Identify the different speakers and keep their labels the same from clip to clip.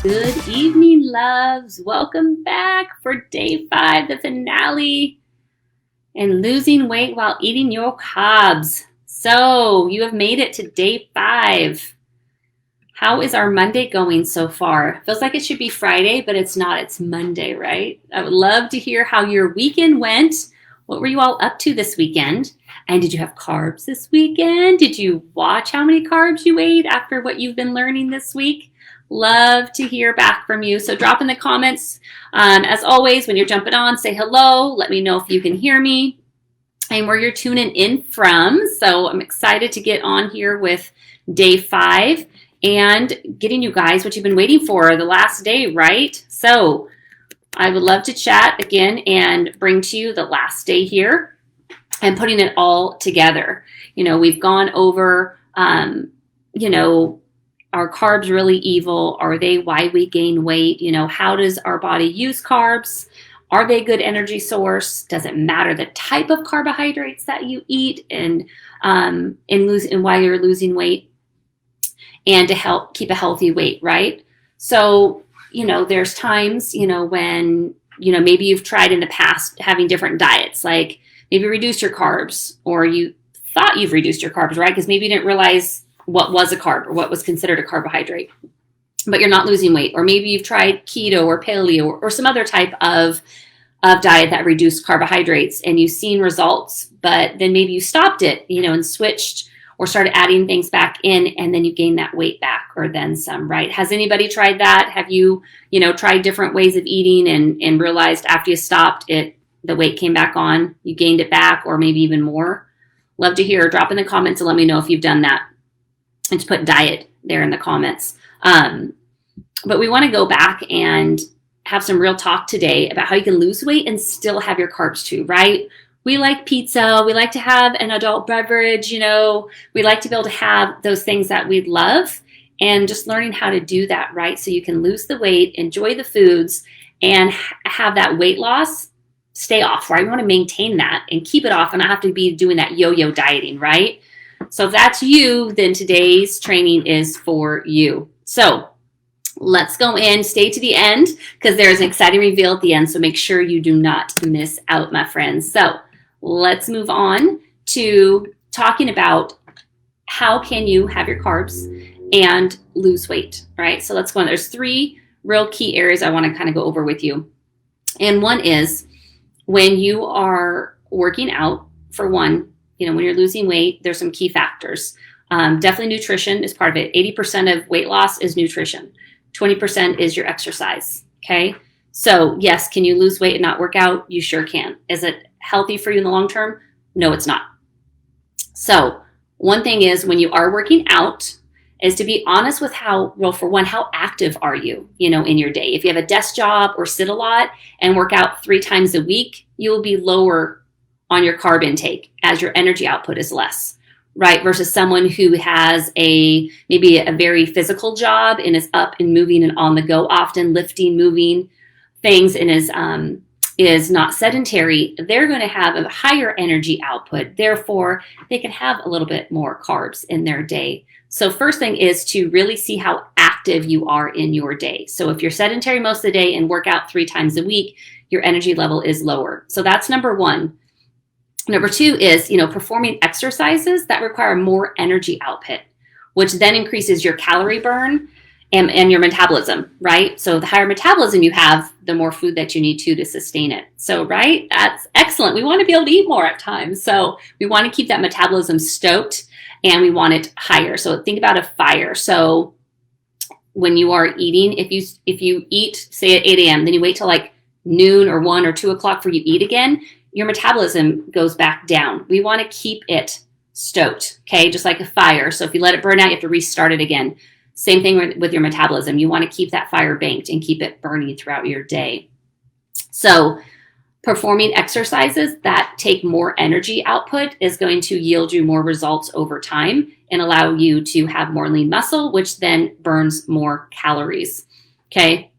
Speaker 1: Good evening, loves. Welcome back for day 5, the finale, and losing weight while eating your carbs. So you have made it to day 5. How is our Monday going so far? Feels like it should be Friday, but it's not. It's Monday, right? I would love to hear how your weekend went. What were you all up to this weekend? And did you have carbs this weekend? Did you watch how many carbs you ate after what you've been learning this week? Love to hear back from you. So drop in the comments. As always, when you're jumping on, say hello. Let me know if you can hear me and where you're tuning in from. So I'm excited to get on here with day 5 and getting you guys what you've been waiting for, the last day, right? So I would love to chat again and bring to you the last day here and putting it all together. We've gone over, are carbs really evil? Are they why we gain weight? How does our body use carbs? Are they a good energy source? Does it matter the type of carbohydrates that you eat and why you're losing weight? And to help keep a healthy weight, right? So, there's times, when, maybe you've tried in the past having different diets, like maybe reduce your carbs, or you thought you've reduced your carbs, right? Because maybe you didn't realize what was a carb or what was considered a carbohydrate, but you're not losing weight. Or maybe you've tried keto or paleo or some other type of diet that reduced carbohydrates and you've seen results, but then maybe you stopped it, and switched or started adding things back in, and then you gain that weight back or then some, right? Has anybody tried that? Have you, tried different ways of eating and realized after you stopped it, the weight came back on, you gained it back, or maybe even more? Love to hear. Drop in the comments and let me know if you've done that. And to put diet there in the comments. But we want to go back and have some real talk today about how you can lose weight and still have your carbs too, right? We like pizza. We like to have an adult beverage, we like to be able to have those things that we love, and just learning how to do that, right? So you can lose the weight, enjoy the foods, and have that weight loss stay off, right? We want to maintain that and keep it off and not have to be doing that yo-yo dieting, right? So if that's you, then today's training is for you. So let's go in, stay to the end, because there's an exciting reveal at the end. So make sure you do not miss out, my friends. So let's move on to talking about how can you have your carbs and lose weight, right? So let's go on. There's 3 real key areas I want to kind of go over with you. And one is when you are working out, for one, when you're losing weight, there's some key factors. Definitely nutrition is part of it. 80% of weight loss is nutrition. 20% is your exercise, okay? So yes, can you lose weight and not work out? You sure can. Is it healthy for you in the long term? No, it's not. So one thing is when you are working out is to be honest with how active are you, in your day? If you have a desk job or sit a lot and work out 3 times a week, you will be lower on your carb intake as your energy output is less, right? Versus someone who has maybe a very physical job and is up and moving and on the go often, lifting, moving things, and is not sedentary, they're going to have a higher energy output. Therefore, they can have a little bit more carbs in their day. So first thing is to really see how active you are in your day. So if you're sedentary most of the day and work out 3 times a week, your energy level is lower. So that's number 1. Number 2 is, performing exercises that require more energy output, which then increases your calorie burn and your metabolism, right? So the higher metabolism you have, the more food that you need to sustain it. So, right, that's excellent. We want to be able to eat more at times. So we want to keep that metabolism stoked and we want it higher. So think about a fire. So when you are eating, if you eat, say at 8 a.m., then you wait till like noon or 1 or 2 o'clock before you eat again, your metabolism goes back down. We want to keep it stoked, okay? Just like a fire. So if you let it burn out, you have to restart it again. Same thing with your metabolism. You want to keep that fire banked and keep it burning throughout your day. So performing exercises that take more energy output is going to yield you more results over time and allow you to have more lean muscle, which then burns more calories, okay?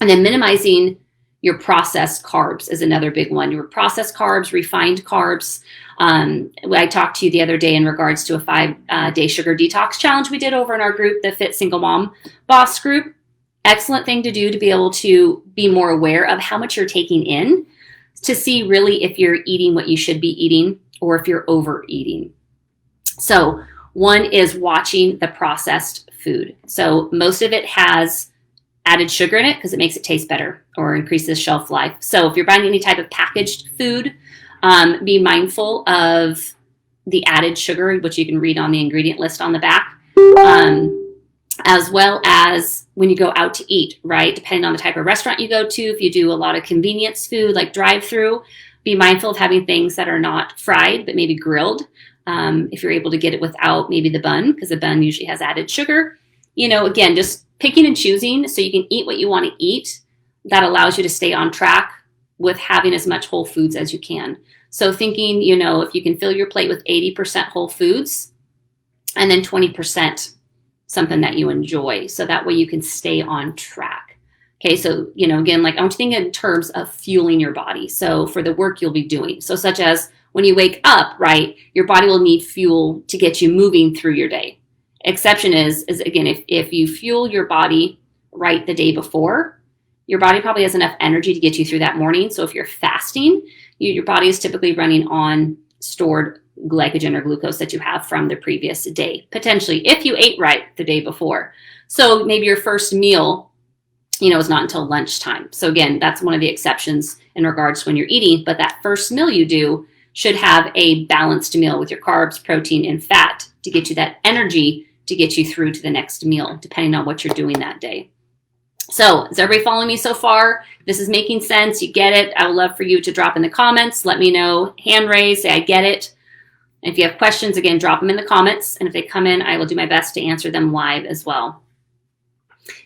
Speaker 1: And then minimizing your processed carbs is another big one. Your processed carbs, refined carbs. I talked to you the other day in regards to a 5-day sugar detox challenge we did over in our group, the Fit Single Mom Boss group. excellent thing to do to be able to be more aware of how much you're taking in, to see really if you're eating what you should be eating or if you're overeating. So one is watching the processed food. So most of it has added sugar in it because it makes it taste better or increases shelf life. So if you're buying any type of packaged food, be mindful of the added sugar, which you can read on the ingredient list on the back, as well as when you go out to eat, right? Depending on the type of restaurant you go to, if you do a lot of convenience food like drive-through, be mindful of having things that are not fried, but maybe grilled. If you're able to get it without maybe the bun, because the bun usually has added sugar. Again, just picking and choosing so you can eat what you want to eat. That allows you to stay on track with having as much whole foods as you can. So thinking, if you can fill your plate with 80% whole foods and then 20% something that you enjoy. So that way you can stay on track. Okay, so, again, like I want you to think in terms of fueling your body. So for the work you'll be doing. So such as when you wake up, right, your body will need fuel to get you moving through your day. Exception is again, if you fuel your body right the day before, your body probably has enough energy to get you through that morning. So if you're fasting, your body is typically running on stored glycogen or glucose that you have from the previous day, potentially, if you ate right the day before. So maybe your first meal, is not until lunchtime. So again, that's one of the exceptions in regards to when you're eating, but that first meal you do should have a balanced meal with your carbs, protein, and fat to get you that energy to get you through to the next meal, depending on what you're doing that day. So is everybody following me so far? This is making sense. You get it. I would love for you to drop in the comments. Let me know. Hand raise, say I get it. And if you have questions, again, drop them in the comments. And if they come in, I will do my best to answer them live as well.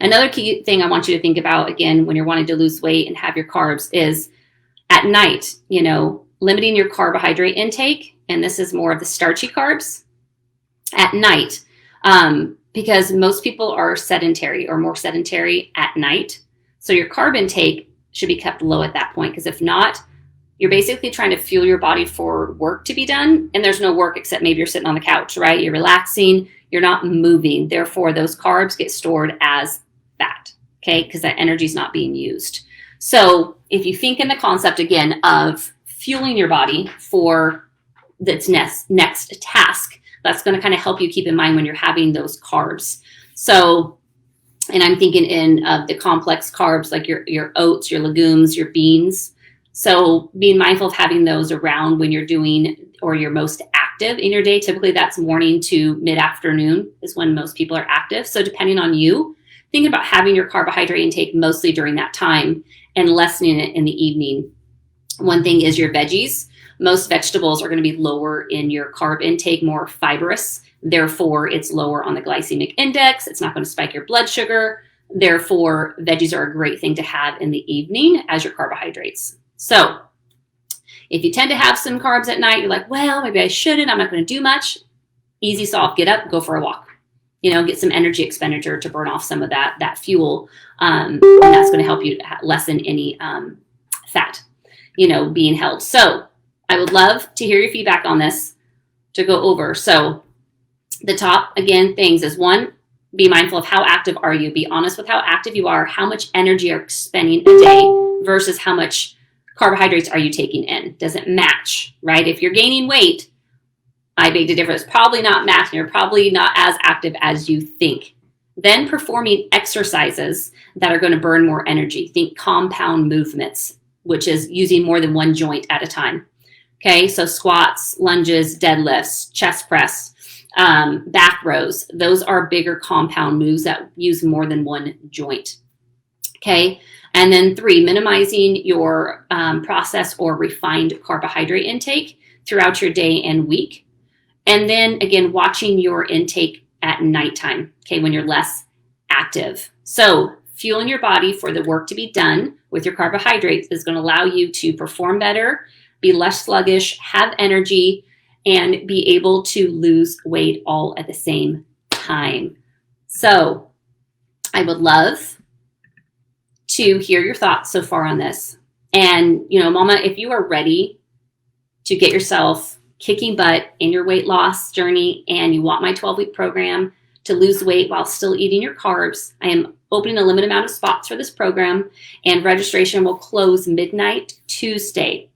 Speaker 1: Another key thing I want you to think about, again, when you're wanting to lose weight and have your carbs is at night, limiting your carbohydrate intake. And this is more of the starchy carbs at night. Because most people are sedentary or more sedentary at night. So your carb intake should be kept low at that point. Because if not, you're basically trying to fuel your body for work to be done. And there's no work except maybe you're sitting on the couch, right? You're relaxing. You're not moving. Therefore, those carbs get stored as fat, okay? Because that energy is not being used. So if you think in the concept, again, of fueling your body for its next task, that's going to kind of help you keep in mind when you're having those carbs. So, and I'm thinking in the complex carbs, like your oats, your legumes, your beans. So being mindful of having those around when you're doing or you're most active in your day. Typically that's morning to mid-afternoon is when most people are active. So depending on you, think about having your carbohydrate intake mostly during that time and lessening it in the evening. One thing is your veggies. Most vegetables are going to be lower in your carb intake, more fibrous. Therefore, it's lower on the glycemic index. It's not going to spike your blood sugar. Therefore, veggies are a great thing to have in the evening as your carbohydrates. So if you tend to have some carbs at night, you're like, well, maybe I shouldn't. I'm not going to do much. Easy solve. Get up, go for a walk. Get some energy expenditure to burn off some of that fuel. And that's going to help you lessen any fat, being held. So I would love to hear your feedback on this to go over. So the top, again, things is one, be mindful of how active are you. Be honest with how active you are, how much energy you're spending a day versus how much carbohydrates are you taking in. Does it match, right? If you're gaining weight, I beg to differ. It's probably not matching. You're probably not as active as you think. Then performing exercises that are going to burn more energy. Think compound movements, which is using more than one joint at a time. Okay, so squats, lunges, deadlifts, chest press, back rows. Those are bigger compound moves that use more than one joint. Okay, and then 3, minimizing your processed or refined carbohydrate intake throughout your day and week. And then again, watching your intake at nighttime, okay, when you're less active. So fueling your body for the work to be done with your carbohydrates is going to allow you to perform better, be less sluggish, have energy, and be able to lose weight all at the same time. So I would love to hear your thoughts so far on this. And, Mama, if you are ready to get yourself kicking butt in your weight loss journey and you want my 12-week program to lose weight while still eating your carbs, I am opening a limited amount of spots for this program, and registration will close midnight Tuesday,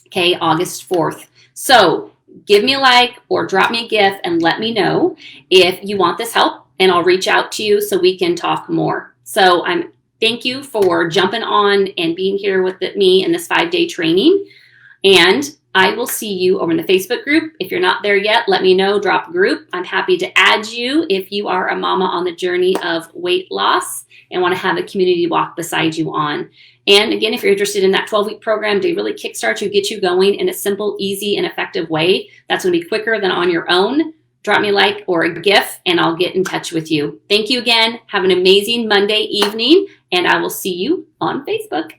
Speaker 1: okay, August 4th. So give me a like or drop me a GIF and let me know if you want this help, and I'll reach out to you so we can talk more. So thank you for jumping on and being here with me in this 5-day training. And I will see you over in the Facebook group. If you're not there yet, let me know, drop a group. I'm happy to add you if you are a mama on the journey of weight loss and want to have a community walk beside you on. And again, if you're interested in that 12-week program to really kickstart you, get you going in a simple, easy, and effective way that's going to be quicker than on your own, drop me a like or a GIF and I'll get in touch with you. Thank you again. Have an amazing Monday evening, and I will see you on Facebook.